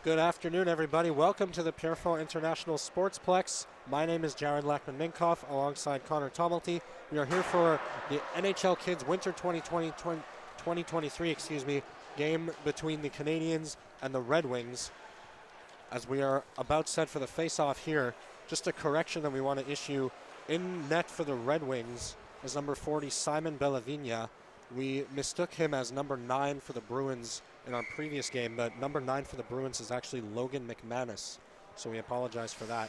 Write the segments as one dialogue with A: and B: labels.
A: Good afternoon, everybody. Welcome to the Pierrefonds International Sportsplex. My name is Jared Lackman-Minkoff, alongside Connor Tomelty. We are here for the NHL Kids Winter 2023 game between the Canadiens and the Red Wings. As we are about set for the face-off here, just a correction that we want to issue. In net for the Red Wings is number 40, Simon Bellavigna. We mistook him as number 9 for the Bruins in our previous game, but number 9 for the Bruins is actually Logan McManus, so we apologize for that.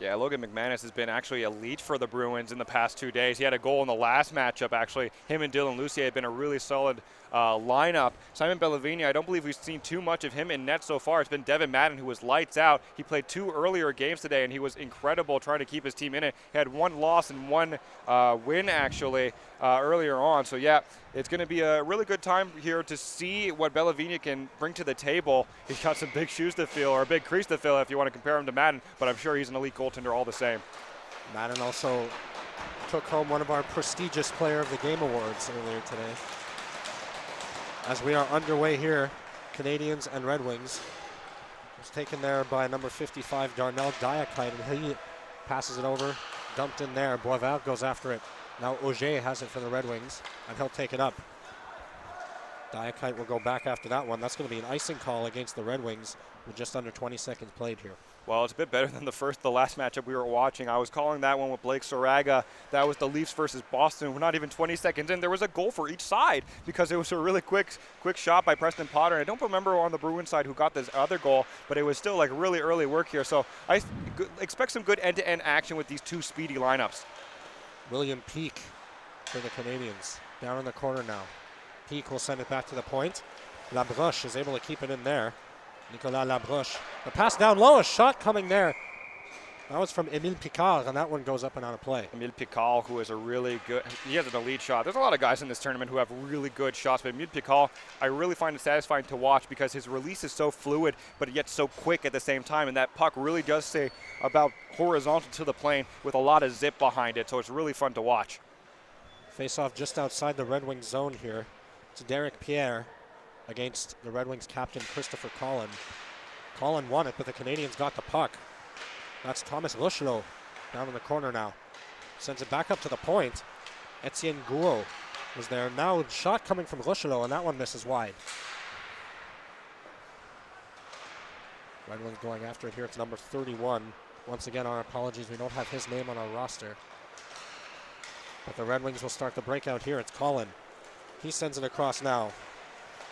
B: Yeah, Logan McManus has been actually elite for the Bruins in the past 2 days. He had a goal in the last matchup, actually. Him and Dylan Lucier have been a really solid lineup. Simon Bellavigna, I don't believe we've seen too much of him in net so far. It's been Devin Madden who was lights out. He played 2 earlier games today, and he was incredible trying to keep his team in it. He had 1 loss and 1 win, actually, earlier on. So, yeah, it's going to be a really good time here to see what Bellavigna can bring to the table. He's got some big shoes to fill, or a big crease to fill if you want to compare him to Madden, but I'm sure he's an elite goaltender all the same.
A: Madden also took home one of our prestigious Player of the Game awards earlier today. As we are underway here, Canadiens and Red Wings. It's taken there by number 55, Darnell Diakite, and he passes it over, dumped in there. Boisvert goes after it. Now Auger has it for the Red Wings, and he'll take it up. Diakite will go back after that one. That's going to be an icing call against the Red Wings with just under 20 seconds played here.
B: Well, it's a bit better than the last matchup we were watching. I was calling that one with Blake Soraga. That was the Leafs versus Boston. We're not even 20 seconds in. There was a goal for each side because it was a really quick shot by Preston Potter. And I don't remember on the Bruins side who got this other goal, but it was still like really early work here. So I expect some good end-to-end action with these 2 speedy lineups.
A: William Peak for the Canadiens. Down in the corner now. Peak will send it back to the point. Labroche is able to keep it in there. Nicolas Labroche. The pass down low, a shot coming there. That was from Émile Picard, and that one goes up and out of play.
B: Émile Picard, who is a really good, he has an elite shot. There's a lot of guys in this tournament who have really good shots, but Émile Picard, I really find it satisfying to watch because his release is so fluid, but yet so quick at the same time, and that puck really does stay about horizontal to the plane with a lot of zip behind it, so it's really fun to watch.
A: Face-off just outside the Red Wings zone here. It's Derek Pierre against the Red Wings captain, Christopher Collin. Collin won it, but the Canadiens got the puck. That's Thomas Rochelot down in the corner now. Sends it back up to the point. Etienne Gouault was there. Now shot coming from Rochelot, and that one misses wide. Red Wings going after it here. It's number 31. Once again, our apologies. We don't have his name on our roster. But the Red Wings will start the breakout here. It's Collin. He sends it across now.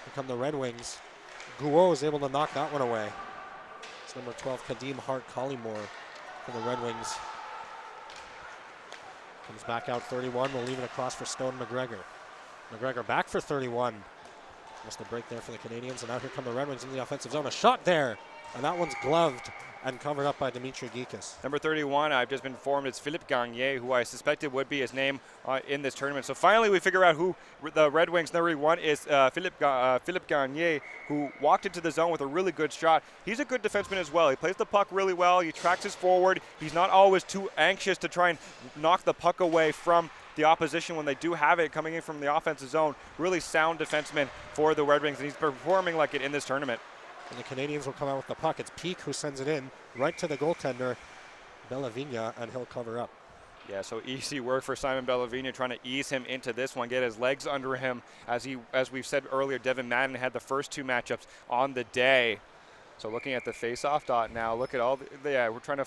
A: Here come the Red Wings. Gouault is able to knock that one away. It's number 12, Kadeem Hart-Collymore for the Red Wings. Comes back out 31. We'll leave it across for Stone McGregor. McGregor back for 31. Just a break there for the Canadiens. And now here come the Red Wings in the offensive zone. A shot there. And that one's gloved and covered up by Dimitri Gikas.
B: Number 31, I've just been informed it's Philippe Gagné, who I suspected would be his name in this tournament. So finally we figure out who the Red Wings number 1 is. Philippe Gagné, who walked into the zone with a really good shot. He's a good defenseman as well. He plays the puck really well. He tracks his forward. He's not always too anxious to try and knock the puck away from the opposition when they do have it coming in from the offensive zone. Really sound defenseman for the Red Wings, and he's performing like it in this tournament.
A: And the Canadiens will come out with the puck. It's Peak who sends it in right to the goaltender, Bellavigna, and he'll cover up.
B: Yeah, so easy work for Simon Bellavigna, trying to ease him into this one, get his legs under him. As we've said earlier, Devin Madden had the first 2 matchups on the day. So looking at the face-off dot now, look at all we're trying to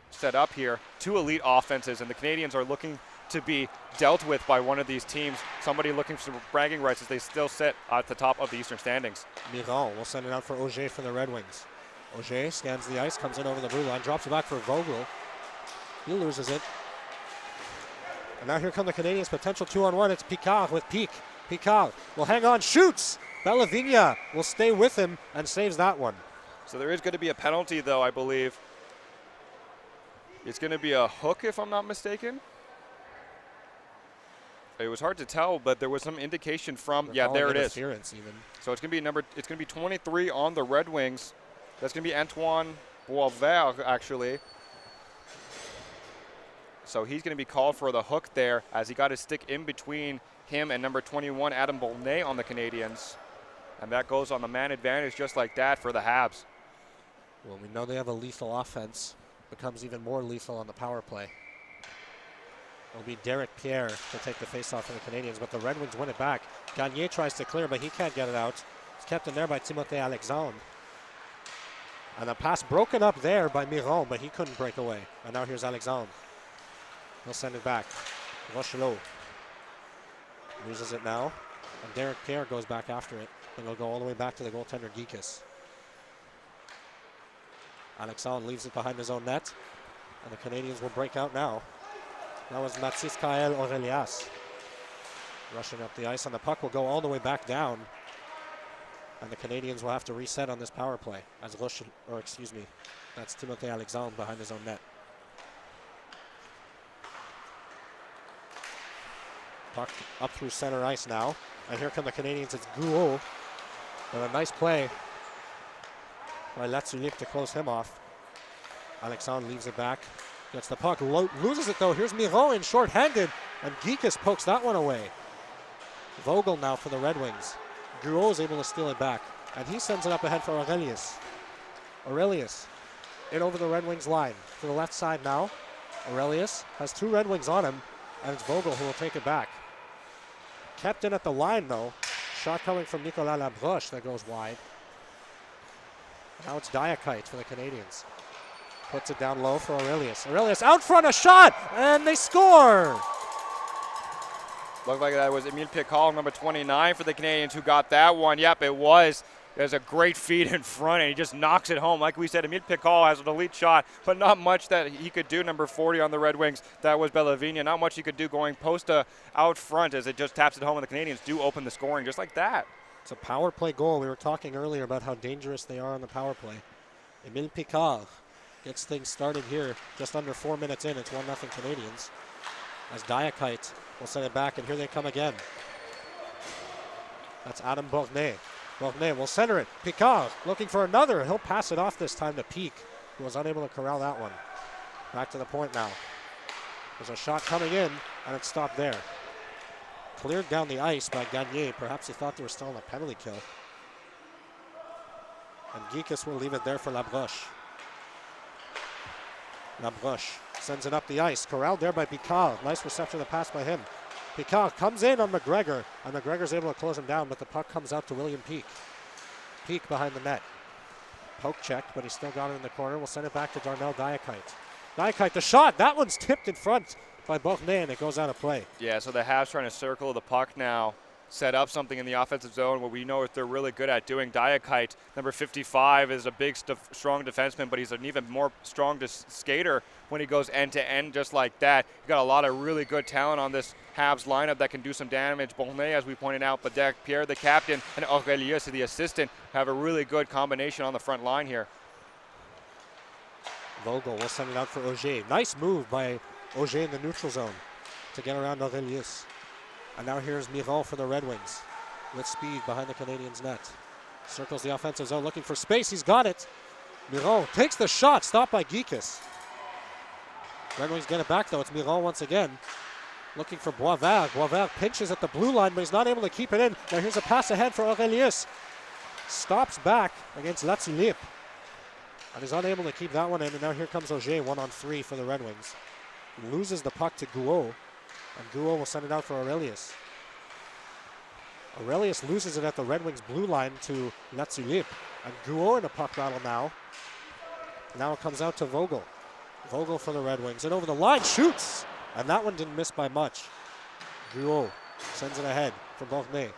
B: set up here 2 elite offenses, and the Canadiens are looking to be dealt with by one of these teams, somebody looking for bragging rights as they still sit at the top of the Eastern standings.
A: Miron will send it out for Auger for the Red Wings. Auger scans the ice, comes in over the blue line, drops it back for Vogel. He loses it. And now here come the Canadiens, potential 2-on-1. It's Picard with Peak. Picard will hang on, shoots! Bellavigna will stay with him and saves that one.
B: So there is going to be a penalty, though, I believe. It's going to be a hook, if I'm not mistaken. It was hard to tell, but there was some indication from, yeah, there it is.
A: Even.
B: So it's going to be 23 on the Red Wings. That's going to be Antoine Boisvert, actually. So he's going to be called for the hook there as he got his stick in between him and number 21, Adam Bolnay, on the Canadiens. And that goes on the man advantage just like that for the Habs.
A: Well, we know they have a lethal offense. Becomes even more lethal on the power play. It'll be Derek Pierre to take the faceoff for the Canadiens, but the Red Wings win it back. Gagner tries to clear, but he can't get it out. It's kept in there by Timothée Alexandre. And a pass broken up there by Miron, but he couldn't break away. And now here's Alexandre. He'll send it back. Rochelot loses it now. And Derek Pierre goes back after it. And he'll go all the way back to the goaltender, Geekus. Alexandre leaves it behind his own net. And the Canadiens will break out now. That was Mathis Kael Aurelias rushing up the ice, and the puck will go all the way back down. And the Canadiens will have to reset on this power play. As that's Timothée Alexandre behind his own net. Puck up through center ice now. And here come the Canadiens. It's Guo. And a nice play by Latsulip to close him off. Alexandre leaves it back. Gets the puck, loses it though. Here's Miron in short-handed, and Geekus pokes that one away. Vogel now for the Red Wings. Guo is able to steal it back, and he sends it up ahead for Aurelius. Aurelius in over the Red Wings line. To the left side now. Aurelius has two Red Wings on him, and it's Vogel who will take it back. Kept in at the line though. Shot coming from Nicolas Labroche that goes wide. Now it's Diakite for the Canadiens. Puts it down low for Aurelius. Aurelius out front, a shot, and they score!
B: Looked like that was Emile Picard, number 29 for the Canadiens, who got that one. Yep, it was. There's a great feed in front, and he just knocks it home. Like we said, Emile Picard has an elite shot, but not much that he could do. Number 40 on the Red Wings, that was Bellavina. Not much he could do going posta out front as it just taps it home, and the Canadiens do open the scoring just like that.
A: It's a power play goal. We were talking earlier about how dangerous they are on the power play. Emile Picard gets things started here. Just under 4 minutes in, it's 1-0 Canadiens. As Diakite will send it back, and here they come again. That's Adam Bornay. Bornay will center it. Picard looking for another. He'll pass it off this time to Peak, who was unable to corral that one. Back to the point now. There's a shot coming in, and it's stopped there. Cleared down the ice by Gagner. Perhaps he thought they were still on a penalty kill. And Geekus will leave it there for Labroche. Labroche sends it up the ice. Corralled there by Picard. Nice reception of the pass by him. Picard comes in on McGregor, and McGregor's able to close him down, but the puck comes out to William Peak. Peak behind the net. Poke checked, but he still got it in the corner. We'll send it back to Darnell Diakite. Diakite, the shot. That one's tipped in front by Bornay, and it goes out of play.
B: Yeah, so the Habs trying to circle the puck now, set up something in the offensive zone, what we know what they're really good at doing. Diakite, number 55, is a big, strong defenseman, but he's an even more strong skater when he goes end-to-end just like that. You've got a lot of really good talent on this Habs lineup that can do some damage. Bornay, as we pointed out, but Derek Pierre, the captain, and Aurelius, the assistant, have a really good combination on the front line here.
A: Vogel will send it out for Auger. Nice move by Auger in the neutral zone to get around Aurelius. And now here's Miron for the Red Wings with speed behind the Canadiens' net. Circles the offensive zone looking for space. He's got it. Miron takes the shot, stopped by Geekus. Red Wings get it back though. It's Miron once again. Looking for Boisvert. Boisvert pinches at the blue line, but he's not able to keep it in. Now here's a pass ahead for Aurelius. Stops back against Latsulip. And he's unable to keep that one in. And now here comes Auger, 1-on-3 for the Red Wings. Loses the puck to Guo. And Guo will send it out for Aurelius. Aurelius loses it at the Red Wings blue line to Latsulip. And Guo in a puck battle now. Now it comes out to Vogel. Vogel for the Red Wings. And over the line, shoots! And that one didn't miss by much. Guo sends it ahead for Bornay.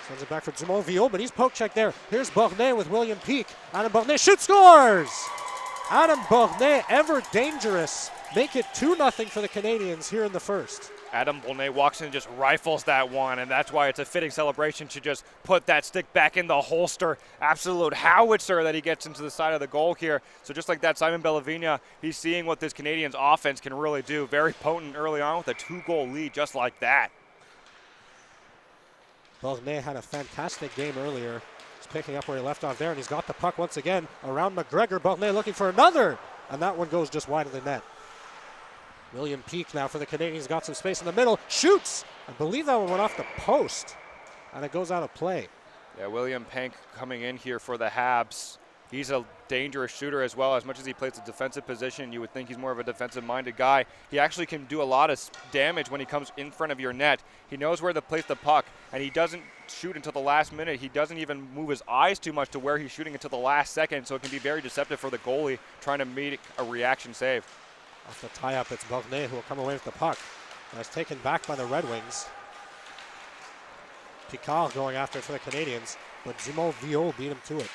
A: Sends it back for Dumont-Villot, but he's poke checked there. Here's Bornay with William Peak. Adam Bornay shoots, scores! Adam Bornay, ever dangerous. Make it 2-0 for the Canadiens here in the first.
B: Adam Bornay walks in and just rifles that one, and that's why it's a fitting celebration to just put that stick back in the holster. Absolute howitzer that he gets into the side of the goal here. So just like that, Simon Bellavina, he's seeing what this Canadiens offense can really do. Very potent early on with a 2-goal lead just like that.
A: Bornay had a fantastic game earlier. He's picking up where he left off there, and he's got the puck once again around McGregor. Bornay looking for another, and that one goes just wide of the net. William Peak now for the Canadiens, got some space in the middle, shoots! I believe that one went off the post, and it goes out of play.
B: Yeah, William Pank coming in here for the Habs. He's a dangerous shooter as well. As much as he plays a defensive position, you would think he's more of a defensive-minded guy. He actually can do a lot of damage when he comes in front of your net. He knows where to place the puck, and he doesn't shoot until the last minute. He doesn't even move his eyes too much to where he's shooting until the last second, so it can be very deceptive for the goalie trying to make a reaction save.
A: Off the tie-up, it's Bornay who will come away with the puck. That's taken back by the Red Wings. Picard going after it for the Canadians, but Dumont-Vio beat him to it.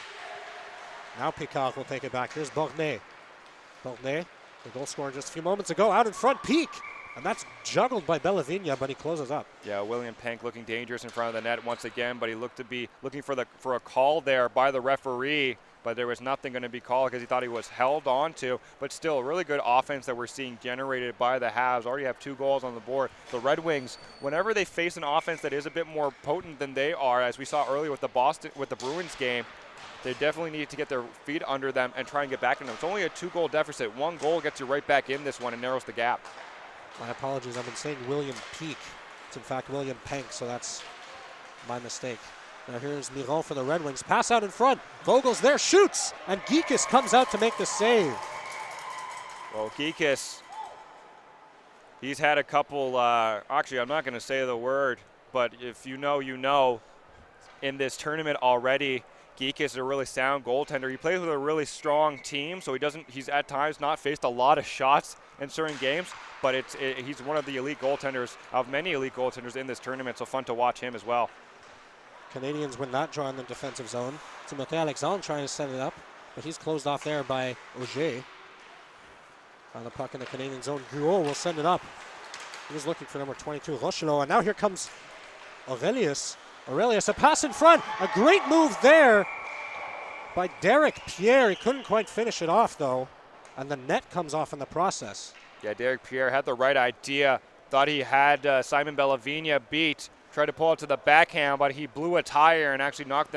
A: Now Picard will take it back. Here's Bornay. Bornay, the goal scorer just a few moments ago, out in front, Peak. And that's juggled by Bellavigna, but he closes up.
B: Yeah, William Pank looking dangerous in front of the net once again, but he looked to be looking for a call there by the referee, but there was nothing going to be called because he thought he was held on to. But still, a really good offense that we're seeing generated by the Habs. Already have 2 goals on the board. The Red Wings, whenever they face an offense that is a bit more potent than they are, as we saw earlier with the Bruins game, they definitely need to get their feet under them and try and get back in them. It's only a 2-goal deficit. 1 goal gets you right back in this one and narrows the gap.
A: My apologies, I've been saying William Peak. It's in fact William Pank, so that's my mistake. Now here's Miron for the Red Wings. Pass out in front. Vogel's there, shoots, and Geekus comes out to make the save.
B: Well, Geekus, he's had a couple, actually I'm not going to say the word, but if you know, you know, in this tournament already, Geekus is a really sound goaltender. He plays with a really strong team, so he's at times not faced a lot of shots in certain games, but he's one of the elite goaltenders, of many elite goaltenders in this tournament, so fun to watch him as well.
A: Canadians would not draw in the defensive zone. Timothée Alexandre trying to set it up, but he's closed off there by Auger. On the puck in the Canadian zone, Guo will send it up. He was looking for number 22, Rochelot, and now here comes Aurelius. Aurelius, a pass in front, a great move there by Derek Pierre. He couldn't quite finish it off though, and the net comes off in the process.
B: Yeah, Derek Pierre had the right idea. Thought he had Simon Bellavigna beat. Tried to pull it to the backhand, but he blew a tire and actually knocked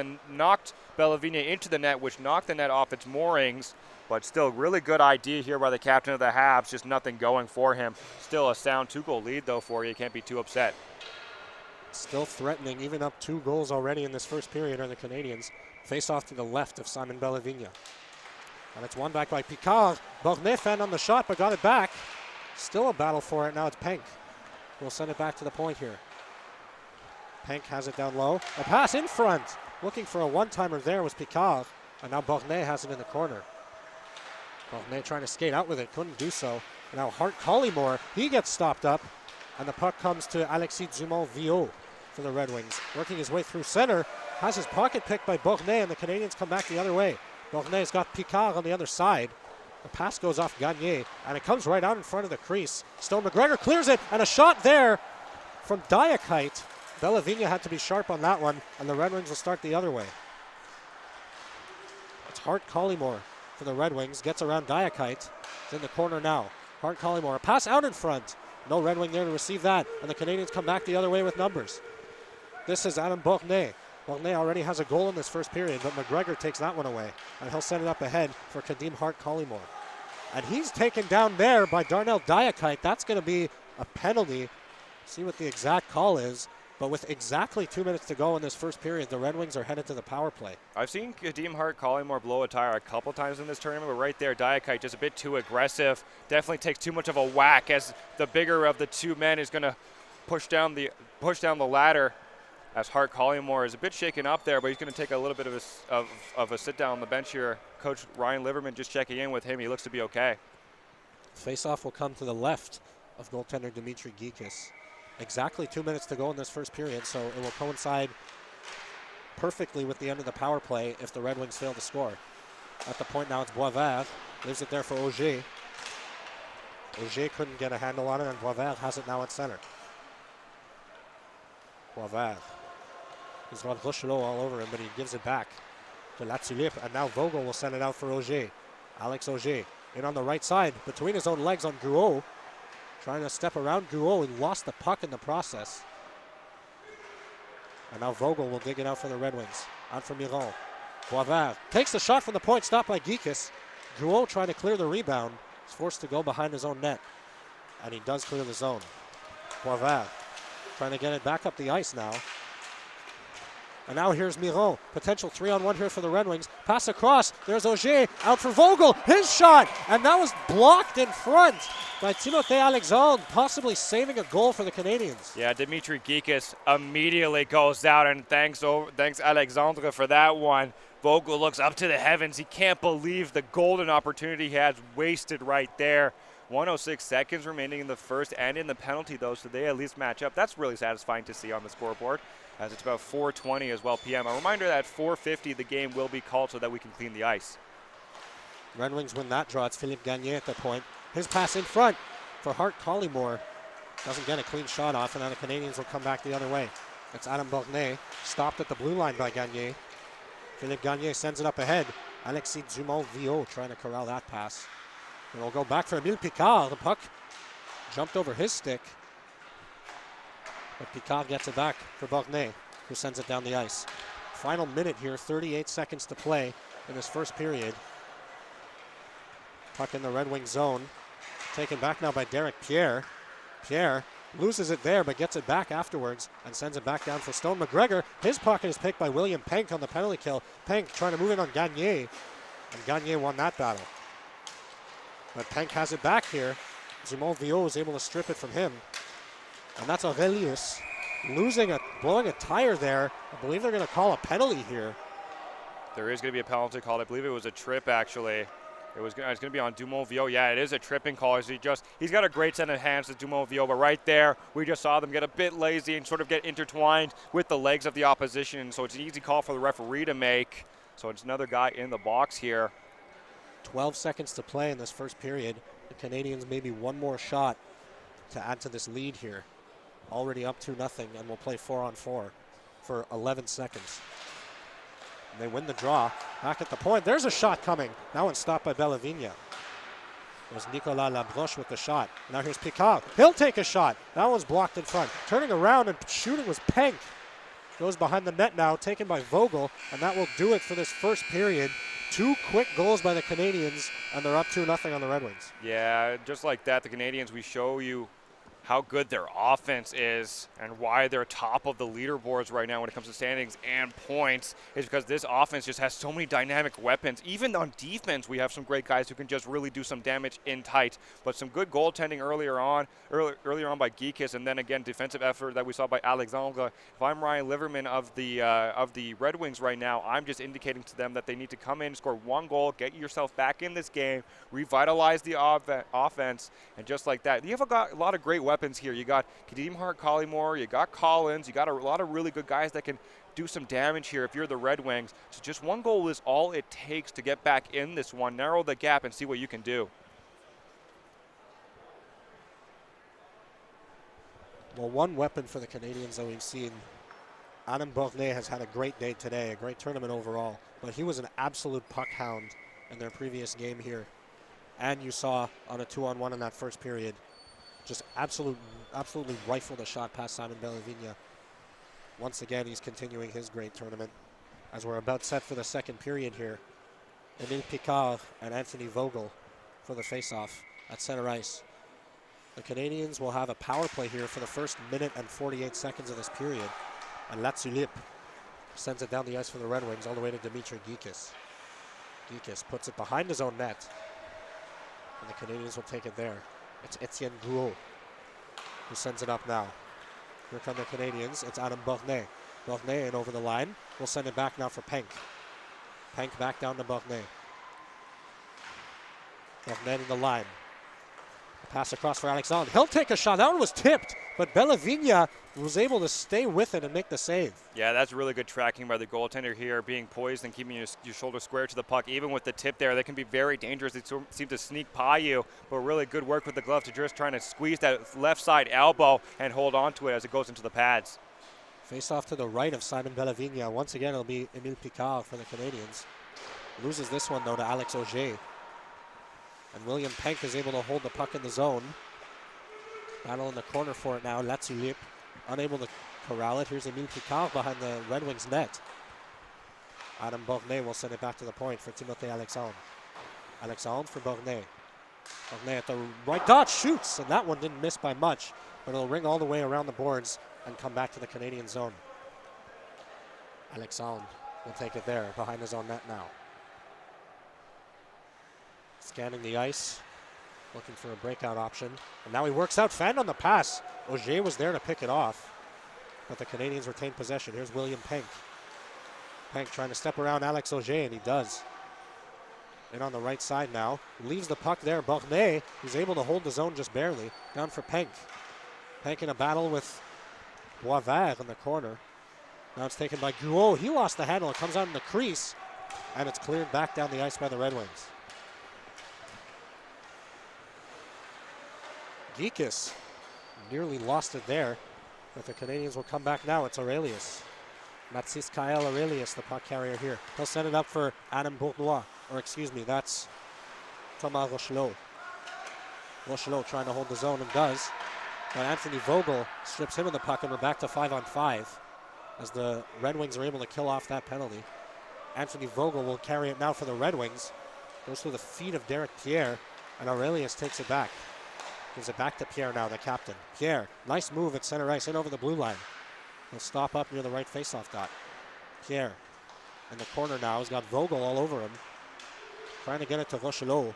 B: Bellavigna into the net, which knocked the net off its moorings. But still, really good idea here by the captain of the Habs. Just nothing going for him. Still a sound 2-goal lead though for you. Can't be too upset.
A: Still threatening, even up 2 goals already in this first period are the Canadians. Face off to the left of Simon Bellavigna. And it's won back by Picard. Bornay fanned on the shot, but got it back. Still a battle for it. Now it's Pank. We'll send it back to the point here. Pank has it down low. A pass in front. Looking for a one-timer there was Picard. And now Bornay has it in the corner. Bornay trying to skate out with it. Couldn't do so. And now Hart Collymore. He gets stopped up. And the puck comes to Alexis Dumont-Vio for the Red Wings. Working his way through center. Has his pocket picked by Bornay, and the Canadians come back the other way. Bornay's got Picard on the other side. The pass goes off Gagné, and it comes right out in front of the crease. Stone McGregor clears it, and a shot there from Diakite. Bellavigna had to be sharp on that one, and the Red Wings will start the other way. It's Hart Collymore for the Red Wings. Gets around Diakite. It's in the corner now. Hart Collymore. A pass out in front. No Red Wing there to receive that, and the Canadians come back the other way with numbers. This is Adam Bornay. Bornay already has a goal in this first period, but McGregor takes that one away, and he'll send it up ahead for Kadim Hart Collymore. And he's taken down there by Darnell Diakite. That's going to be a penalty. See what the exact call is. But with exactly 2 minutes to go in this first period, the Red Wings are headed to the power play.
B: I've seen Kadim Hart Collymore blow a tire a couple times in this tournament, but right there, Diakite just a bit too aggressive. Definitely takes too much of a whack, as the bigger of the 2 men is going to push down the ladder. As Hart Collymore is a bit shaken up there, but he's going to take a little bit of a sit down on the bench here. Coach Ryan Liverman just checking in with him. He looks to be okay.
A: Face-off will come to the left of goaltender Dimitri Geekus. Exactly 2 minutes to go in this first period, so it will coincide perfectly with the end of the power play if the Red Wings fail to score. At the point now, it's Boisvert. Leaves it there for Auger. Auger couldn't get a handle on it, and Boisvert has it now at center. Boisvert. He's got Rochelot all over him, but he gives it back to Latulippe, and now Vogel will send it out for Auger. Alex Auger in on the right side, between his own legs on Guo. Trying to step around Guo. He lost the puck in the process. And now Vogel will dig it out for the Red Wings. Out for Miron. Boisvert takes the shot from the point, stopped by Geekus. Guo trying to clear the rebound. He's forced to go behind his own net. And he does clear the zone. Boisvert trying to get it back up the ice now. And now here's Miron. Potential 3-on-1 here for the Red Wings. Pass across. There's Auger out for Vogel. His shot. And that was blocked in front by Timothée Alexandre, possibly saving a goal for the Canadiens.
B: Yeah, Dimitri Geekas immediately goes out, and thanks Alexandre for that one. Vogel looks up to the heavens. He can't believe the golden opportunity he has wasted right there. 106 seconds remaining in the first and in the penalty, though, so they at least match up. That's really satisfying to see on the scoreboard, as it's about 4:20 as well p.m. A reminder that at 4:50 the game will be called so that we can clean the ice.
A: Red Wings win that draw. It's Philippe Gagné at the point. His pass in front for Hart Collymore. Doesn't get a clean shot off, and now the Canadiens will come back the other way. It's Adam Bornay, stopped at the blue line by Gagné. Philippe Gagné sends it up ahead. Alexis Dumont-Villot trying to corral that pass. And we'll go back for Emile Picard. The puck jumped over his stick. But Picard gets it back for Bornay, who sends it down the ice. Final minute here, 38 seconds to play in this first period. Puck in the Red Wing zone. Taken back now by Derek Pierre. Pierre loses it there, but gets it back afterwards and sends it back down for Stone McGregor. His pocket is picked by William Penk on the penalty kill. Penk trying to move in on Gagné, and Gagné won that battle. But Penk has it back here. Dumont-Villot is able to strip it from him. And that's Aurelius blowing a tire there. I believe they're going to call a penalty here.
B: There is going to be a penalty called. I believe it was a trip, actually. It's going to be on Dumont-Villot. Yeah, it is a tripping call. He's got a great set of hands to Dumont-Villot, but right there, we just saw them get a bit lazy and sort of get intertwined with the legs of the opposition. So it's an easy call for the referee to make. So it's another guy in the box here.
A: 12 seconds to play in this first period. The Canadiens maybe one more shot to add to this lead here. Already up 2-0, and we'll play 4-on-4 for 11 seconds. And they win the draw. Back at the point. There's a shot coming. That one's stopped by Bellavigna. It was Nicolas Labroche with the shot. Now here's Picard. He'll take a shot. That one's blocked in front. Turning around and shooting was Penk. Goes behind the net now, taken by Vogel, and that will do it for this first period. 2 quick goals by the Canadiens, and they're up 2-0 on the Red Wings.
B: Yeah, just like that, the Canadiens, we show you how good their offense is and why they're top of the leaderboards right now when it comes to standings and points, is because this offense just has so many dynamic weapons. Even on defense, we have some great guys who can just really do some damage in tight. But some good goaltending earlier on by Geekas, and then again defensive effort that we saw by Alexandre. If I'm Ryan Liverman of the Red Wings right now, I'm just indicating to them that they need to come in, score 1 goal, get yourself back in this game, revitalize the offense, and just like that, you have a lot of great weapons here. You got Kadeem Hart Collymore, you got Collins, you got a lot of really good guys that can do some damage here if you're the Red Wings. So just 1 goal is all it takes to get back in this one, narrow the gap, and see what you can do.
A: Well, one weapon for the Canadiens that we've seen, Adam Bornay has had a great day today, a great tournament overall, but he was an absolute puck hound in their previous game here. And you saw on a 2-on-1 in that first period, just absolutely rifled a shot past Simon Bellavigna. Once again, he's continuing his great tournament. As we're about set for the second period here, Emile Picard and Anthony Vogel for the face-off at center ice. The Canadiens will have a power play here for the first minute and 48 seconds of this period. And Latulip sends it down the ice for the Red Wings all the way to Dimitri Geekas. Geekas puts it behind his own net. And the Canadiens will take it there. It's Etienne Gouault who sends it up now. Here come the Canadiens. It's Adam Bornay. Bornay in over the line. We'll send it back now for Penk. Penk back down to Bornay. Bornay in the line. Pass across for Alexandre. He'll take a shot. That one was tipped, but Bellavigna was able to stay with it and make the save.
B: Yeah, that's really good tracking by the goaltender here, being poised and keeping your shoulder square to the puck. Even with the tip there, they can be very dangerous. They seem to sneak by you, but really good work with the glove to just trying to squeeze that left side elbow and hold on to it as it goes into the pads.
A: Face off to the right of Simon Bellavigna. Once again, it'll be Emile Picard for the Canadiens. Loses this one, though, to Alex Auger. And William Penk is able to hold the puck in the zone. Battle in the corner for it now. Latulip unable to corral it. Here's Emile Picard behind the Red Wings net. Adam Bornay will send it back to the point for Timothée Alexandre. Alexandre for Bornay. Bornay at the right dot shoots, and that one didn't miss by much, but it'll ring all the way around the boards and come back to the Canadian zone. Alexandre will take it there behind his own net now. Scanning the ice, looking for a breakout option. And now he works out, Fan on the pass. Auger was there to pick it off, but the Canadians retain possession. Here's William Penk. Penk trying to step around Alex Auger, and he does. In on the right side now. Leaves the puck there. Bornay, he's able to hold the zone just barely. Down for Penk. Penk in a battle with Boisvert in the corner. Now it's taken by Guo. He lost the handle. It comes out in the crease, and it's cleared back down the ice by the Red Wings. Geekus nearly lost it there, but the Canadians will come back now. It's Aurelius. Mathis Kael Aurelius, the puck carrier here. He'll send it up for Adam Bournois. Or excuse me, that's Thomas Rochelot. Rochelot trying to hold the zone and does. But Anthony Vogel strips him of the puck, and we're back to 5-on-5 as the Red Wings are able to kill off that penalty. Anthony Vogel will carry it now for the Red Wings. Goes through the feet of Derek Pierre, and Aurelius takes it back. Gives it back to Pierre now, the captain. Pierre, nice move at center ice, in over the blue line. He'll stop up near the right faceoff dot. Pierre in the corner now. He's got Vogel all over him. Trying to get it to Rochelot,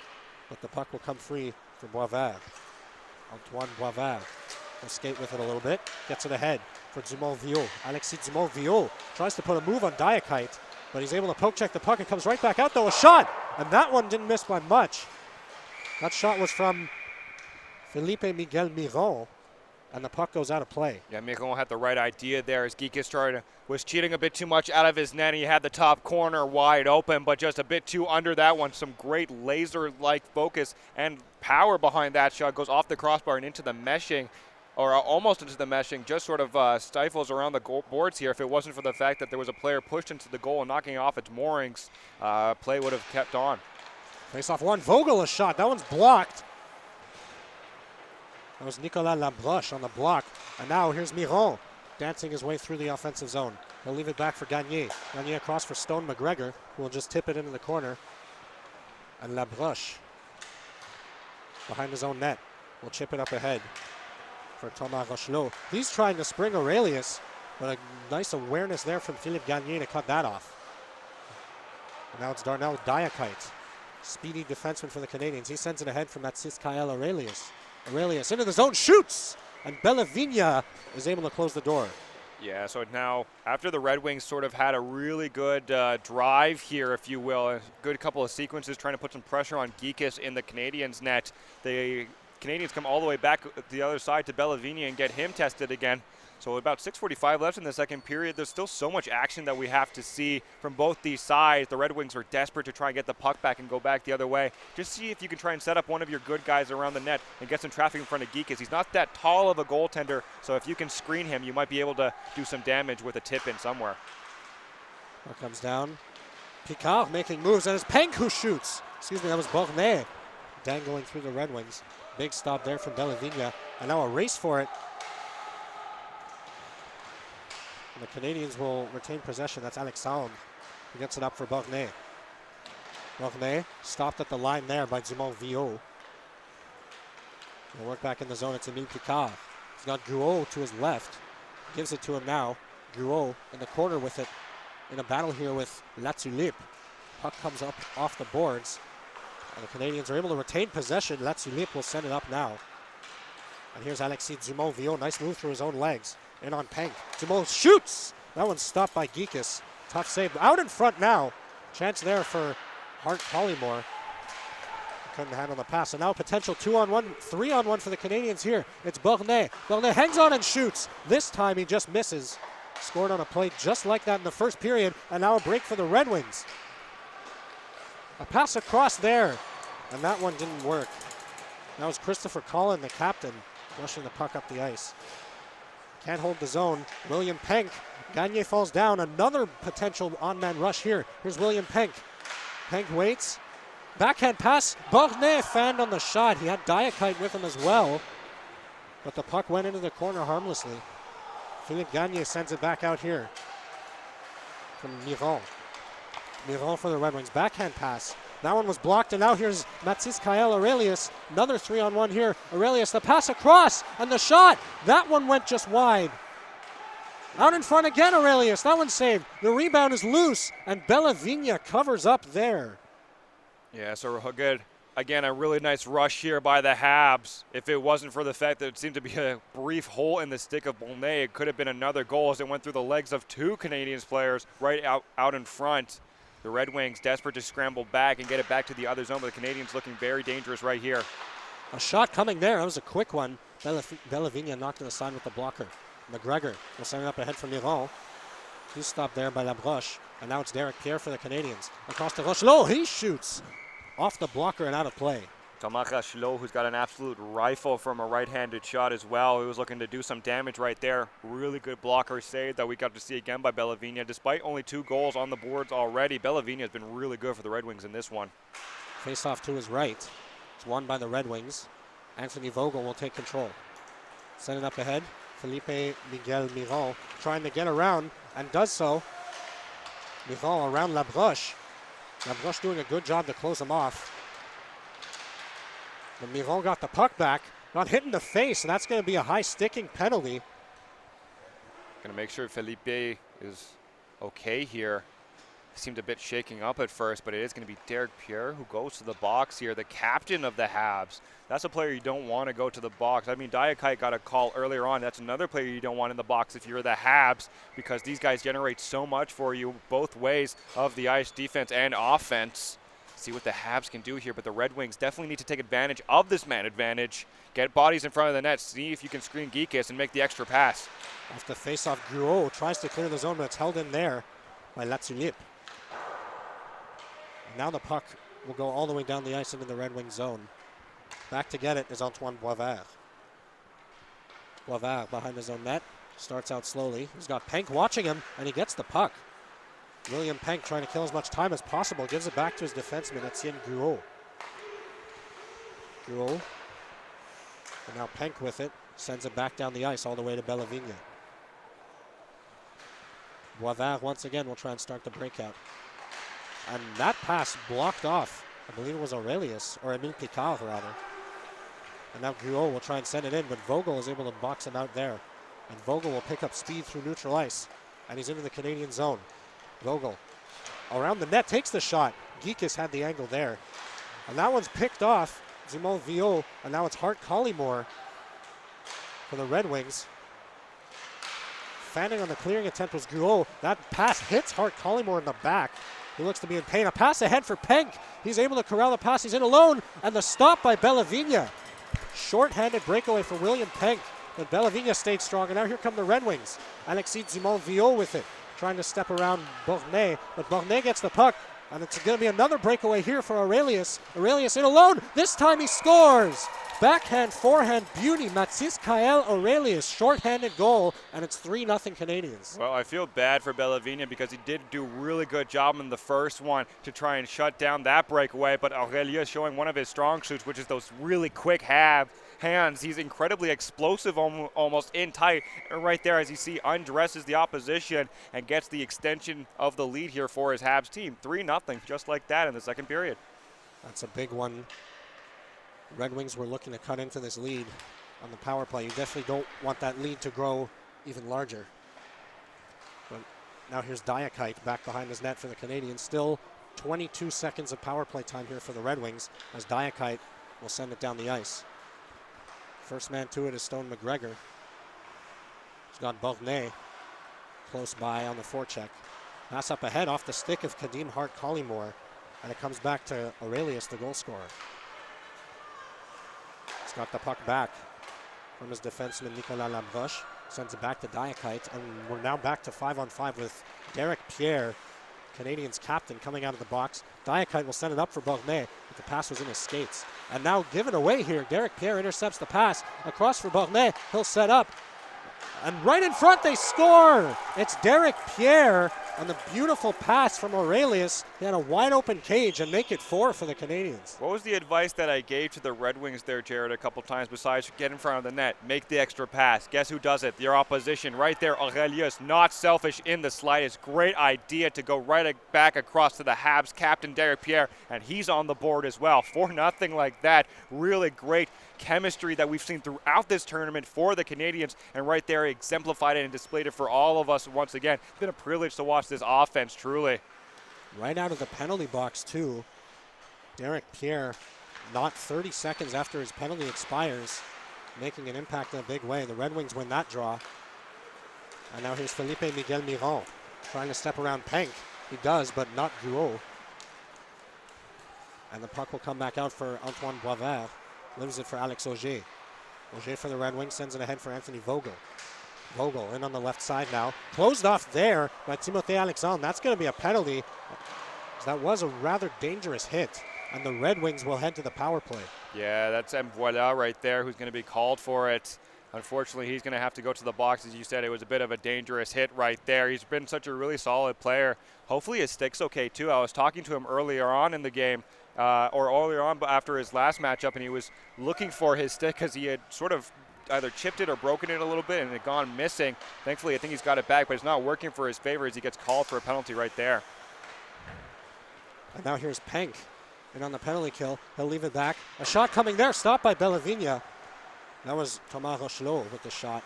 A: but the puck will come free for Boisvert. Antoine Boisvert will skate with it a little bit. Gets it ahead for Dumont-Viot. Alexis Dumont-Viot tries to put a move on Diakite, but he's able to poke check the puck. It comes right back out though. A shot! And that one didn't miss by much. That shot was from Felipe Miguel Miron, and the puck goes out of play.
B: Yeah, Miron had the right idea there as Geekus was cheating a bit too much out of his net. He had the top corner wide open, but just a bit too under that one. Some great laser-like focus and power behind that shot. Goes off the crossbar and into the meshing, or almost into the meshing. Just sort of stifles around the goal boards here. If it wasn't for the fact that there was a player pushed into the goal and knocking off its moorings, play would have kept on.
A: Face off one. Vogel a shot. That one's blocked. That was Nicolas Labroche on the block. And now here's Miron dancing his way through the offensive zone. He'll leave it back for Gagné. Gagné across for Stone McGregor, who will just tip it into the corner. And Labroche behind his own net will chip it up ahead for Thomas Rochelot. He's trying to spring Aurelius, but a nice awareness there from Philippe Gagné to cut that off. And now it's Darnell Diakite, speedy defenseman for the Canadians. He sends it ahead from Mathis Kael Aurelius. Aurelius into the zone, shoots! And Bellavigna is able to close the door.
B: Yeah, so now after the Red Wings sort of had a really good drive here, if you will, a good couple of sequences trying to put some pressure on Geekus in the Canadians' net, the Canadians come all the way back the other side to Bellavigna and get him tested again. So about 6:45 left in the second period. There's still so much action that we have to see from both these sides. The Red Wings are desperate to try and get the puck back and go back the other way. Just see if you can try and set up one of your good guys around the net and get some traffic in front of Geekus. He's not that tall of a goaltender, so if you can screen him, you might be able to do some damage with a tip in somewhere.
A: Puck comes down. Picard making moves, and it's Penk who shoots. Excuse me, that was Bornay dangling through the Red Wings. Big stop there from Bellavigna, and now a race for it. And the Canadians will retain possession. That's Alexandre who gets it up for Bornay. Bornay stopped at the line there by Dumont-Viot. He'll work back in the zone. It's Emile Picard. He's got Guo to his left. Gives it to him now. Guo in the corner with it in a battle here with Latulippe. Puck comes up off the boards. And the Canadians are able to retain possession. Latulippe will send it up now. And here's Alexis Dumont-Viot. Nice move through his own legs. In on Penk. Dumont shoots! That one's stopped by Geekus. Tough save. Out in front now. Chance there for Hart Collymore. Couldn't handle the pass. And now potential 2-on-1, 3-on-1 for the Canadians here. It's Bornay. Bornay hangs on and shoots. This time he just misses. Scored on a play just like that in the first period. And now a break for the Red Wings. A pass across there. And that one didn't work. That was Christopher Collin, the captain, rushing the puck up the ice. Can't hold the zone. William Penk. Gagné falls down. Another potential on-man rush here. Here's William Penk. Penk waits. Backhand pass. Bornay fanned on the shot. He had Diakite with him as well. But the puck went into the corner harmlessly. Philippe Gagné sends it back out here from Miron. Miron for the Red Wings. Backhand pass. That one was blocked, and now here's Mathis Kael Aurelius. Another 3-on-1 here. Aurelius, the pass across, and the shot. That one went just wide. Out in front again, Aurelius. That one's saved. The rebound is loose, and Bellavigna covers up there.
B: Yeah, so good. Again, a really nice rush here by the Habs. If it wasn't for the fact that it seemed to be a brief hole in the stick of Bolnay, it could have been another goal as it went through the legs of two Canadiens players right out in front. The Red Wings desperate to scramble back and get it back to the other zone, but the Canadiens looking very dangerous right here.
A: A shot coming there. That was a quick one. Bellavigna knocked it aside with the blocker. McGregor will send it up ahead for Miron. He's stopped there by Labroche. And now it's Derek Pierre for the Canadiens. Across to Rochelot. He shoots off the blocker and out of play.
B: Thomas Rochelot, who's got an absolute rifle from a right-handed shot as well. He was looking to do some damage right there. Really good blocker save that we got to see again by Bellavigna. Despite only 2 goals on the boards already, Bellavigna has been really good for the Red Wings in this one.
A: Face-off to his right. It's won by the Red Wings. Anthony Vogel will take control. Send it up ahead. Felipe Miguel Miron trying to get around and does so. Miron around Labroche. Labroche doing a good job to close him off. But Miron got the puck back, got hit in the face, and that's going to be a high sticking penalty.
B: Going to make sure Felipe is okay here. Seemed a bit shaking up at first, but it is going to be Derek Pierre who goes to the box here, the captain of the Habs. That's a player you don't want to go to the box. I mean, Diakite got a call earlier on. That's another player you don't want in the box if you're the Habs, because these guys generate so much for you both ways of the ice, defense and offense. See what the Habs can do here, but the Red Wings definitely need to take advantage of this man advantage. Get bodies in front of the net. See if you can screen Geekus and make the extra pass.
A: Off the face-off, Gruot tries to clear the zone, but it's held in there by Latulippe. Now the puck will go all the way down the ice into the Red Wing zone. Back to get it is Antoine Boisvert. Boisvert behind his own net. Starts out slowly. He's got Penk watching him, and he gets the puck. William Penk trying to kill as much time as possible. Gives it back to his defenseman, Etienne Gruot. Gruot. And now Penk with it. Sends it back down the ice all the way to Bellavigna. Boisvert once again will try and start the breakout. And that pass blocked off. I believe it was Aurelius, or Emile Picard rather. And now Gruot will try and send it in, but Vogel is able to box him out there. And Vogel will pick up speed through neutral ice. And he's into the Canadian zone. Vogel around the net takes the shot. Geekus had the angle there. And that one's picked off. Zimon Viau, and now it's Hart Collymore for the Red Wings. Fanning on the clearing attempt was Gruot. That pass hits Hart Collymore in the back. He looks to be in pain. A pass ahead for Penk. He's able to corral the pass. He's in alone. And the stop by Bellavigna. Short-handed breakaway for William Penk. But Bellavigna stayed strong. And now here come the Red Wings. Alexis Zimon-Viau with it. Trying to step around Bornay. But Bornay gets the puck. And it's going to be another breakaway here for Aurelius. Aurelius in alone. This time he scores. Backhand, forehand beauty. Mathis Kael Aurelius, short-handed goal, and it's 3-0 Canadiens.
B: Well, I feel bad for Bellavigna because he did do a really good job in the first one to try and shut down that breakaway, but Aurelius showing one of his strong suits, which is those really quick hands. He's incredibly explosive, almost in tight. And right there, as you see, undresses the opposition and gets the extension of the lead here for his Habs team. 3-0, just like that in the second period.
A: That's a big one. Red Wings were looking to cut into this lead on the power play. You definitely don't want that lead to grow even larger. But now here's Diakite back behind his net for the Canadiens. Still 22 seconds of power play time here for the Red Wings as Diakite will send it down the ice. First man to it is Stone McGregor. He's got Bornay close by on the forecheck. Pass up ahead off the stick of Kadim Hart Collymore, and it comes back to Aurelius, the goal scorer. He's got the puck back from his defenseman Nicolas Labroche. Sends it back to Diakite, and we're now back to 5-on-5 with Derek Pierre, Canadiens captain, coming out of the box. Diakite will send it up for Bornay, but the pass was in his skates. And now given away here, Derek Pierre intercepts the pass across for Bornay. He'll set up, and right in front they score. It's Derek Pierre, on the beautiful pass from Aurelius. He had a wide open cage and make it 4 for the Canadians.
B: What was the advice that I gave to the Red Wings there, Jared, a couple times besides get in front of the net, make the extra pass? Guess who does it? Your opposition right there, Aurelius, not selfish in the slightest. Great idea to go right back across to the Habs captain, Derek Pierre, and he's on the board as well. 4-0 like that. Really great chemistry that we've seen throughout this tournament for the Canadians, and right there exemplified it and displayed it for all of us once again. It's been a privilege to watch this offense, truly.
A: Right out of the penalty box, too. Derek Pierre, not 30 seconds after his penalty expires, making an impact in a big way. The Red Wings win that draw. And now here's Felipe Miguel Miron trying to step around Penk. He does, but not Guo. And the puck will come back out for Antoine Boisvert. Lives it for Alex Auger. Auger for the Red Wings sends it ahead for Anthony Vogel. Vogel in on the left side now. Closed off there by Timothée Alexandre. That's going to be a penalty. That was a rather dangerous hit. And the Red Wings will head to the power play.
B: Yeah, that's Mvoila right there who's going to be called for it. Unfortunately, he's going to have to go to the box. As you said, it was a bit of a dangerous hit right there. He's been such a really solid player. Hopefully his stick's okay too. I was talking to him earlier on in the game. Or earlier on after his last matchup, and he was looking for his stick because he had sort of either chipped it or broken it a little bit and it had gone missing. Thankfully, I think he's got it back, but it's not working for his favor as he gets called for a penalty right there.
A: And now here's Penk. And on the penalty kill, he'll leave it back. A shot coming there, stopped by Bellavigna. That was Thomas Rochelot with the shot.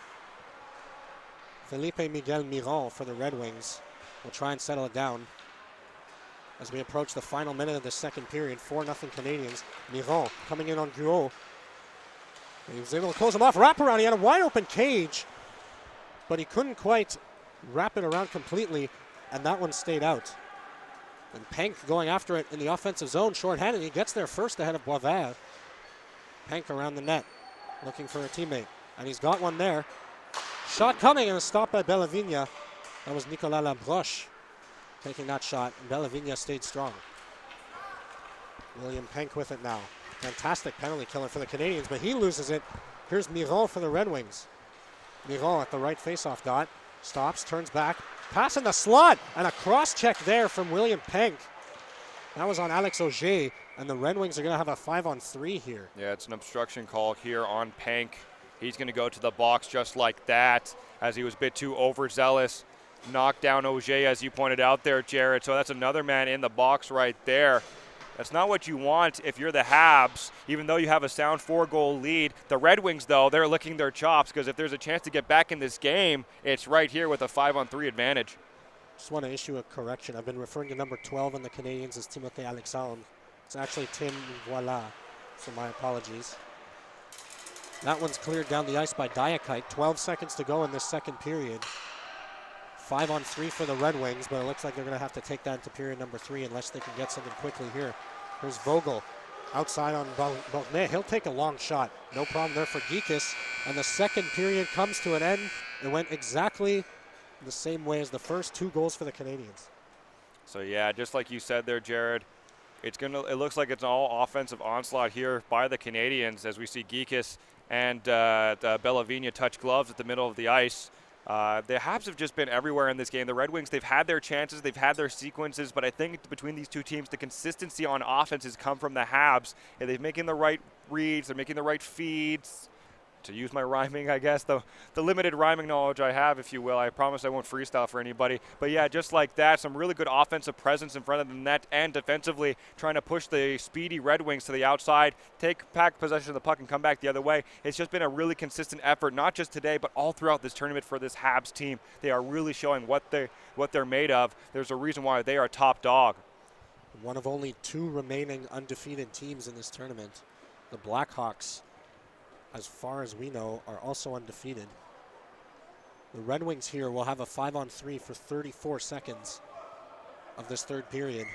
A: Felipe Miguel Miron for the Red Wings will try and settle it down. As we approach the final minute of the second period, 4-0 Canadians. Miron coming in on Guo. He was able to close him off. Wraparound, he had a wide open cage, but he couldn't quite wrap it around completely, and that one stayed out. And Penk going after it in the offensive zone, shorthanded. He gets there first ahead of Boisvert. Penk around the net, looking for a teammate, and he's got one there. Shot coming and a stop by Bellavigna. That was Nicolas Labroche taking that shot, and Bellavigna stayed strong. William Penk with it now. Fantastic penalty killer for the Canadians, but he loses it. Here's Miron for the Red Wings. Miron at the right faceoff dot. Stops, turns back, pass in the slot, and a cross-check there from William Penk. That was on Alex Auger, and the Red Wings are going to have a 5-on-3 here.
B: Yeah, it's an obstruction call here on Penk. He's going to go to the box just like that, as he was a bit too overzealous. Knocked down Auger, as you pointed out there, Jared. So that's another man in the box right there. That's not what you want if you're the Habs, even though you have a sound 4-goal lead. The Red Wings, though, they're licking their chops because if there's a chance to get back in this game, it's right here with a 5-on-3 advantage.
A: Just want to issue a correction. I've been referring to number 12 on the Canadians as Timothée Alexandre. It's actually Tim Voila, so my apologies. That one's cleared down the ice by Diakite. 12 seconds to go in this second period. 5-on-3 for the Red Wings, but it looks like they're going to have to take that into period number 3 unless they can get something quickly here. Here's Vogel outside on Bornay. He'll take a long shot. No problem there for Geekus. And the second period comes to an end. It went exactly the same way as the first. 2 goals for the Canadians.
B: So yeah, just like you said there, Jared, it looks like it's an all offensive onslaught here by the Canadians as we see Geekus and Bellavigna touch gloves at the middle of the ice. The Habs have just been everywhere in this game. The Red Wings, they've had their chances, they've had their sequences, but I think between these two teams, the consistency on offense has come from the Habs. And they're making the right reads, they're making the right feeds. To use my rhyming, I guess, the limited rhyming knowledge I have, if you will. I promise I won't freestyle for anybody. But yeah, just like that, some really good offensive presence in front of the net and defensively trying to push the speedy Red Wings to the outside, take back possession of the puck and come back the other way. It's just been a really consistent effort, not just today, but all throughout this tournament for this Habs team. They are really showing what they're made of. There's a reason why they are top dog.
A: One of only 2 remaining undefeated teams in this tournament. The Blackhawks, as far as we know, are also undefeated. The Red Wings here will have a 5-on-3 for 34 seconds of this third period,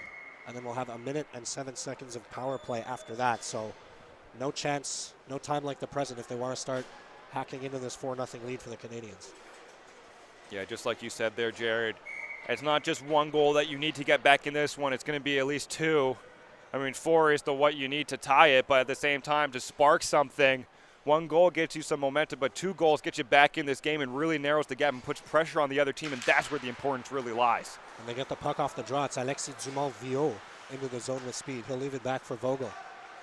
A: and then we'll have 1 minute and 7 seconds of power play after that. So no chance, no time like the present if they want to start hacking into this 4-0 lead for the Canadians.
B: Yeah, just like you said there, Jared, it's not just 1 goal that you need to get back in this one. It's going to be at least 2. I mean, 4 is what you need to tie it, but at the same time, to spark something, 1 goal gets you some momentum, but 2 goals get you back in this game and really narrows the gap and puts pressure on the other team, and that's where the importance really lies.
A: And they get the puck off the draw. It's Alexis Dumont-Viault into the zone with speed. He'll leave it back for Vogel.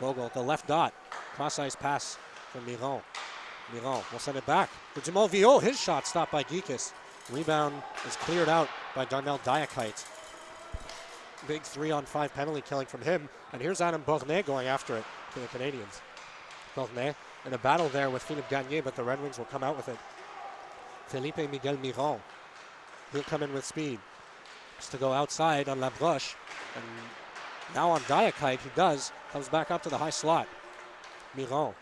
A: Vogel at the left dot. Cross-ice pass from Miron. Miron will send it back for Dumont-Viault. His shot stopped by Geekus. Rebound is cleared out by Darnell Diakite. Big 3-on-5 penalty killing from him. And here's Adam Bornet going after it to the Canadians. Bornet in a battle there with Philippe Gagné, but the Red Wings will come out with it. Felipe Miguel Miron. He'll come in with speed. Just to go outside on Labroche. And now on Diakite, he comes back up to the high slot. Miron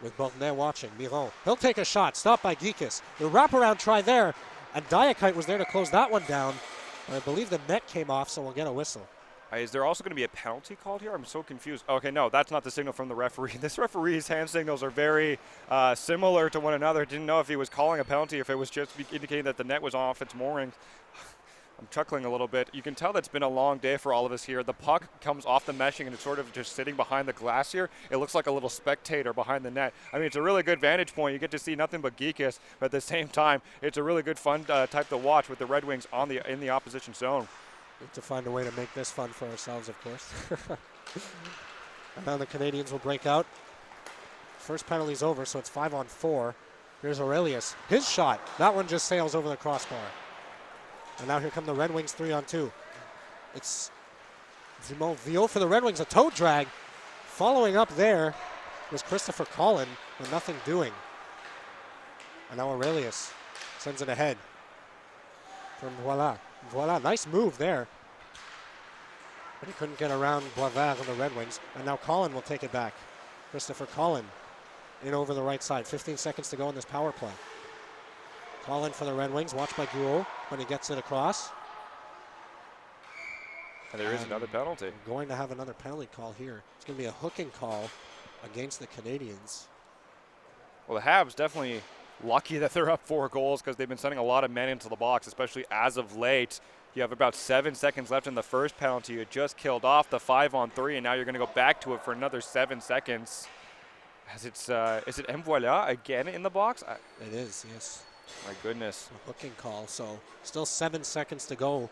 A: with Bornet watching. Miron, he'll take a shot, stopped by Geekus. The wraparound try there, and Diakite was there to close that one down. I believe the net came off, so we'll get a whistle.
B: Is there also going to be a penalty called here? I'm so confused. Okay, no, that's not the signal from the referee. This referee's hand signals are very similar to one another. Didn't know if he was calling a penalty, if it was just indicating that the net was off its moorings. I'm chuckling a little bit. You can tell that's been a long day for all of us here. The puck comes off the meshing and it's sort of just sitting behind the glass here. It looks like a little spectator behind the net. I mean, it's a really good vantage point. You get to see nothing but Geekus, but at the same time, it's a really good fun type to watch with the Red Wings in the opposition zone.
A: We have to find a way to make this fun for ourselves, of course. And now the Canadians will break out. First penalty's over, so it's 5-on-4. Here's Aurelius. His shot. That one just sails over the crossbar. And now here come the Red Wings 3-on-2. It's Dumont-Viault for the Red Wings, a toe drag. Following up there was Christopher Collin with nothing doing. And now Aurelius sends it ahead from Voila. Voila, nice move there. But he couldn't get around Boisvert and the Red Wings. And now Collin will take it back. Christopher Collin in over the right side. 15 seconds to go in this power play. Collin for the Red Wings, watched by Guo when he gets it across.
B: And there is another penalty.
A: We're going to have another penalty call here. It's going to be a hooking call against the Canadians.
B: Well, the Habs definitely lucky that they're up 4 goals because they've been sending a lot of men into the box, especially as of late. You have about 7 seconds left in the first penalty. You just killed off the 5-on-3, and now you're going to go back to it for another 7 seconds. As it's, is it M. Voila again in the box?
A: It is, yes.
B: My goodness.
A: A hooking call, so still 7 seconds to go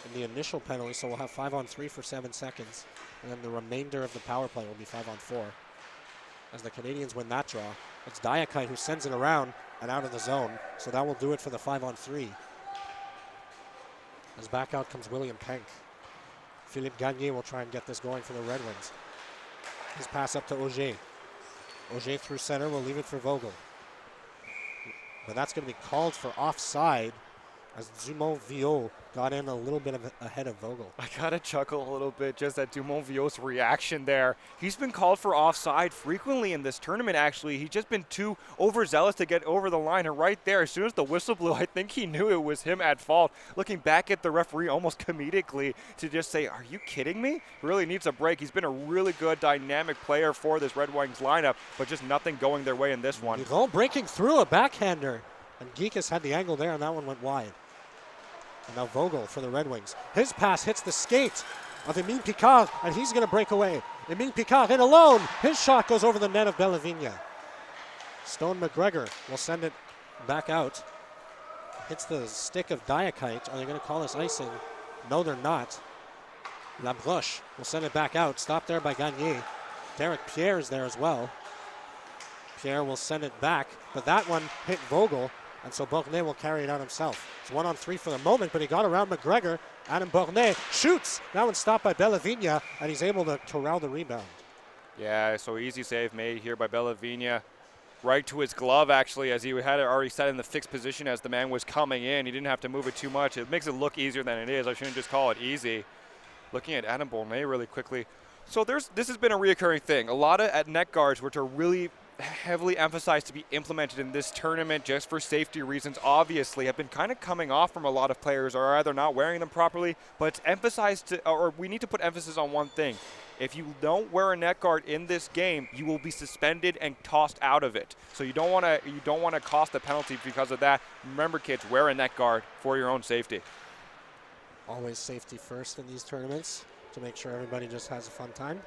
A: in the initial penalty, so we'll have 5-on-3 for 7 seconds. And then the remainder of the power play will be 5-on-4. As the Canadians win that draw, it's Diakite who sends it around and out of the zone, so that will do it for the 5-on-3. As back out comes William Penk. Philippe Gagné will try and get this going for the Red Wings. His pass up to Auger. Auger through center will leave it for Vogel. But that's going to be called for offside as Dumont-Viault got in a little bit ahead of Vogel.
B: I gotta chuckle a little bit just at Dumont-Viault's reaction there. He's been called for offside frequently in this tournament, actually. He's just been too overzealous to get over the line. And right there, as soon as the whistle blew, I think he knew it was him at fault. Looking back at the referee almost comedically to just say, are you kidding me? Really needs a break. He's been a really good dynamic player for this Red Wings lineup, but just nothing going their way in this one.
A: Miron breaking through a backhander. And Geekus had the angle there, and that one went wide. And now Vogel for the Red Wings. His pass hits the skate of Emile Picard, and he's going to break away. Emile Picard in alone. His shot goes over the net of Bellavigna. Stone McGregor will send it back out. Hits the stick of Diakite. Are they going to call this icing? No, they're not. Labroche will send it back out. Stopped there by Gagné. Derek Pierre is there as well. Pierre will send it back, but that one hit Vogel. And so Bornet will carry it out himself. It's 1-on-3 for the moment, but he got around McGregor. Adam Bornet shoots. That one's stopped by Bellavigna, and he's able to corral the rebound.
B: Yeah, so easy save made here by Bellavigna. Right to his glove, actually, as he had it already set in the fixed position as the man was coming in. He didn't have to move it too much. It makes it look easier than it is. I shouldn't just call it easy. Looking at Adam Bornet really quickly. So this has been a reoccurring thing. A lot of at net guards, which are really heavily emphasized to be implemented in this tournament just for safety reasons, obviously have been kind of coming off from a lot of players, or either not wearing them properly, but it's emphasized to, or we need to put emphasis on one thing. If you don't wear a net guard in this game, you will be suspended and tossed out of it. So you don't want to cost a penalty because of that. Remember, kids, wear a net guard for your own safety.
A: Always safety first in these tournaments to make sure everybody just has a fun time.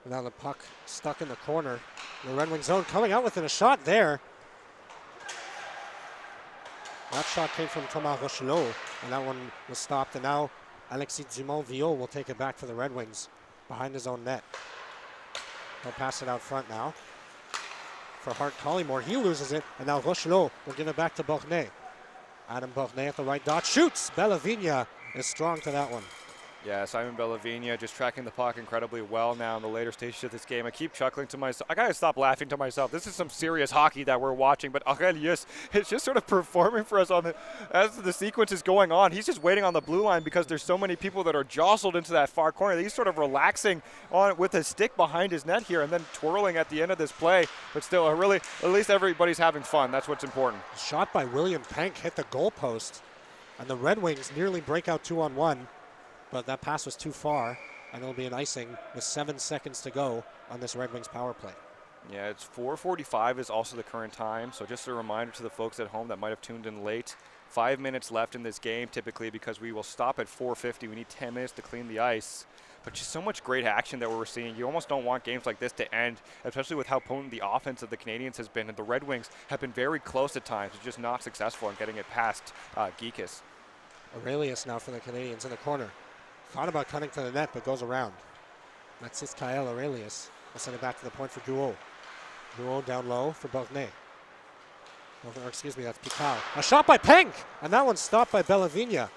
A: Now the puck stuck in the corner. The Red Wings zone coming out within a shot there. That shot came from Thomas Rochelot, and that one was stopped. And now Alexis Dumont-Viot will take it back for the Red Wings behind his own net. He'll pass it out front now for Hart Collymore. He loses it, and now Rochelot will give it back to Bornay. Adam Bornay at the right dot, shoots. Bellavigna is strong to that one.
B: Yeah, Simon Bellavigna just tracking the puck incredibly well now in the later stages of this game. I keep chuckling to myself. I gotta stop laughing to myself. This is some serious hockey that we're watching, but Aurelius is just sort of performing for us as the sequence is going on. He's just waiting on the blue line because there's so many people that are jostled into that far corner. He's sort of relaxing on with his stick behind his net here and then twirling at the end of this play. But still, really, at least everybody's having fun. That's what's important.
A: Shot by William Pank hit the goalpost, and the Red Wings nearly break out 2-on-1. But that pass was too far, and it'll be an icing with 7 seconds to go on this Red Wings power play.
B: Yeah, it's 4:45 is also the current time, so just a reminder to the folks at home that might have tuned in late. 5 minutes left in this game typically because we will stop at 4:50. We need 10 minutes to clean the ice. But just so much great action that we're seeing. You almost don't want games like this to end, especially with how potent the offense of the Canadians has been. And the Red Wings have been very close at times, just not successful in getting it past Geekus.
A: Aurelius now for the Canadians in the corner. Thought about cutting to the net, but goes around. That's Kyle Aurelius. We'll send it back to the point for Guo. Guo down low for Bornay. Or excuse me, that's Picard. A shot by Pank, and that one's stopped by Bellavigna.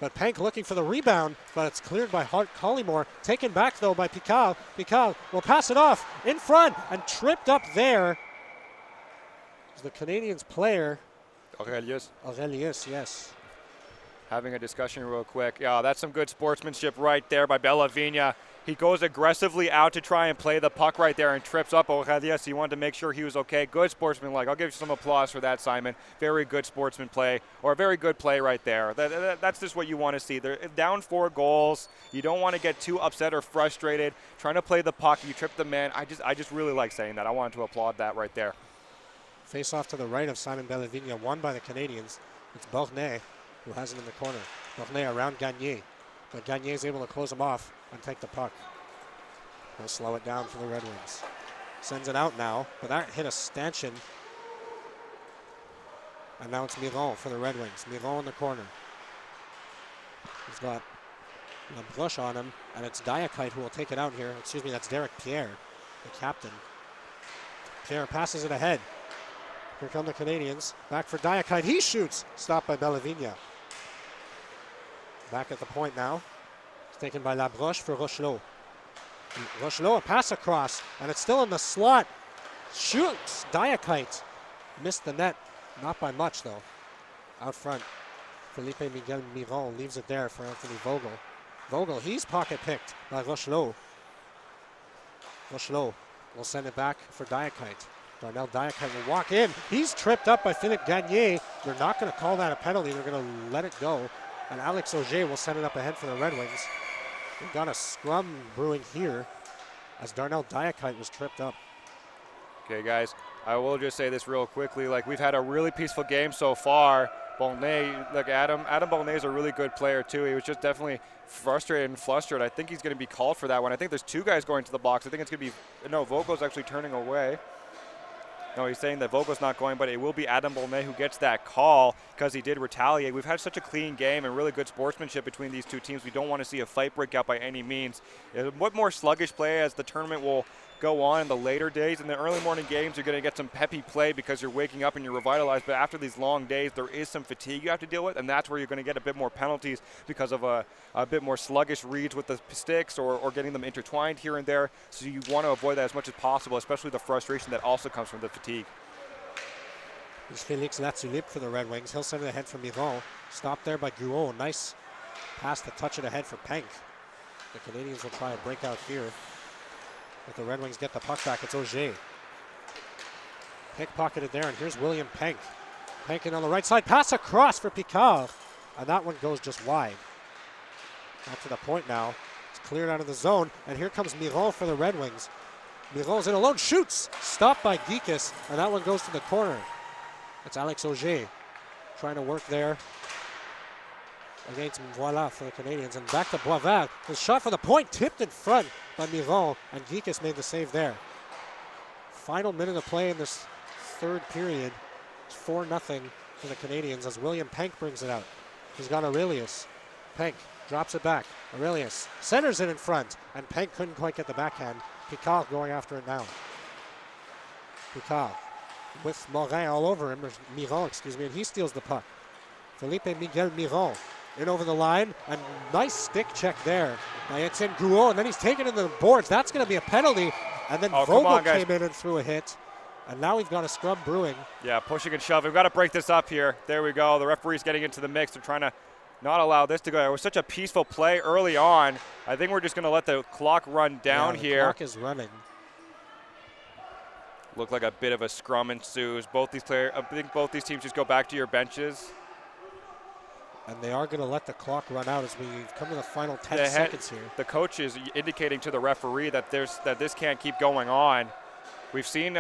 A: But Pank looking for the rebound, but it's cleared by Hart Collymore. Taken back, though, by Picard. Picard will pass it off in front and tripped up there. The Canadians player.
B: Aurelius.
A: Aurelius, yes.
B: Having a discussion real quick. Yeah, that's some good sportsmanship right there by Bellavigna. He goes aggressively out to try and play the puck right there and trips up Aurelius. He wanted to make sure he was okay. Good sportsmanlike. I'll give you some applause for that, Simon. Very good sportsman play, or a very good play right there. That's just what you want to see. They're down 4 goals. You don't want to get too upset or frustrated. Trying to play the puck, you trip the man. I just really like saying that. I wanted to applaud that right there.
A: Face off to the right of Simon Bellavigna, won by the Canadians. It's Bornay who has it in the corner. Bornay around Gagné, but Gagné is able to close him off and take the puck. He'll slow it down for the Red Wings. Sends it out now, but that hit a stanchion. And now it's Miron for the Red Wings. Miron in the corner. He's got LaBrush on him, and it's Diakite who will take it out here. Excuse me, that's Derek Pierre, the captain. Pierre passes it ahead. Here come the Canadians. Back for Diakite. He shoots. Stopped by Bellavigna. Back at the point now. It's taken by Labroche for Rochelot. Rochelot, a pass across, and it's still in the slot. Shoots. Diakite missed the net. Not by much, though. Out front, Felipe Miguel Miron leaves it there for Anthony Vogel. Vogel, he's pocket picked by Rochelot. Rochelot will send it back for Diakite. Darnell Diakite will walk in. He's tripped up by Philippe Gagné. They're not going to call that a penalty. They're going to let it go. And Alex Auger will send it up ahead for the Red Wings. We've got a scrum brewing here as Darnell Diakite was tripped up.
B: Okay, guys, I will just say this real quickly. Like, we've had a really peaceful game so far. Bornay, look, Adam Bornay is a really good player, too. He was just definitely frustrated and flustered. I think he's going to be called for that one. I think there's 2 guys going to the box. I think it's going to be, no, Vogel's actually turning away. No, he's saying that Vogel's not going, but it will be Adam Bornay who gets that call because he did retaliate. We've had such a clean game and really good sportsmanship between these 2 teams. We don't want to see a fight break out by any means. What more sluggish play as the tournament will go on in the later days. In the early morning games, you're going to get some peppy play because you're waking up and you're revitalized. But after these long days, there is some fatigue you have to deal with, and that's where you're going to get a bit more penalties because of a bit more sluggish reads with the sticks or getting them intertwined here and there. So you want to avoid that as much as possible, especially the frustration that also comes from the fatigue.
A: There's Felix Latulip for the Red Wings. He'll send it ahead for Miron. Stopped there by Guo. Nice pass to touch it ahead for Pank. The Canadians will try a breakout here. If the Red Wings get the puck back, it's Auger. Pickpocketed there, and here's William Pank. Pank in on the right side. Pass across for Picard. And that one goes just wide. Out to the point now. It's cleared out of the zone. And here comes Miron for the Red Wings. Miron's in alone. Shoots. Stopped by Geekus. And that one goes to the corner. It's Alex Auger trying to work there. against Voila for the Canadians. And back to Boisvert. The shot for the point, tipped in front by Miron, and Geekus made the save there. Final minute of play in this third period. It's 4-0 for the Canadians as William Penk brings it out. He's got Aurelius. Penk drops it back. Aurelius centers it in front, and Penk couldn't quite get the backhand. Picard going after it now. Picard with Morin all over him, Miron, excuse me, and he steals the puck. Felipe Miguel Miron in over the line, and nice stick check there by Etienne Gouault, and then he's taken into the boards. That's going to be a penalty, and then Vogel came in and threw a hit, and now we've got a scrub brewing.
B: Yeah, pushing and shoving. We've got to break this up here. There we go. The referee's getting into the mix. They're trying to not allow this to go. It was such a peaceful play early on. I think we're just going to let the clock run down here.
A: The clock is running.
B: Looked like a bit of a scrum ensues. Both these players, I think both these teams just go back to your benches.
A: And they are going to let the clock run out as we come to the final 10 seconds here.
B: The coach is indicating to the referee that this can't keep going on. We've seen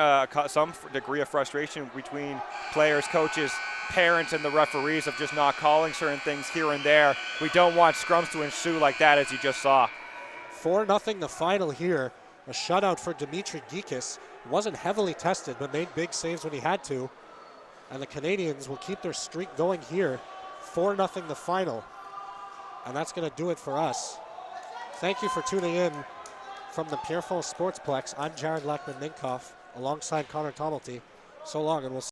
B: some degree of frustration between players, coaches, parents, and the referees of just not calling certain things here and there. We don't want scrums to ensue like that, as you just saw.
A: 4-0 the final here. A shutout for Dimitri Geekus. Wasn't heavily tested, but made big saves when he had to. And the Canadians will keep their streak going here. 4-0 the final. And that's going to do it for us. Thank you for tuning in from the Pierrefonds Sportsplex. I'm Jared Lackman-Minkoff alongside Connor Tomalty. So long, and we'll see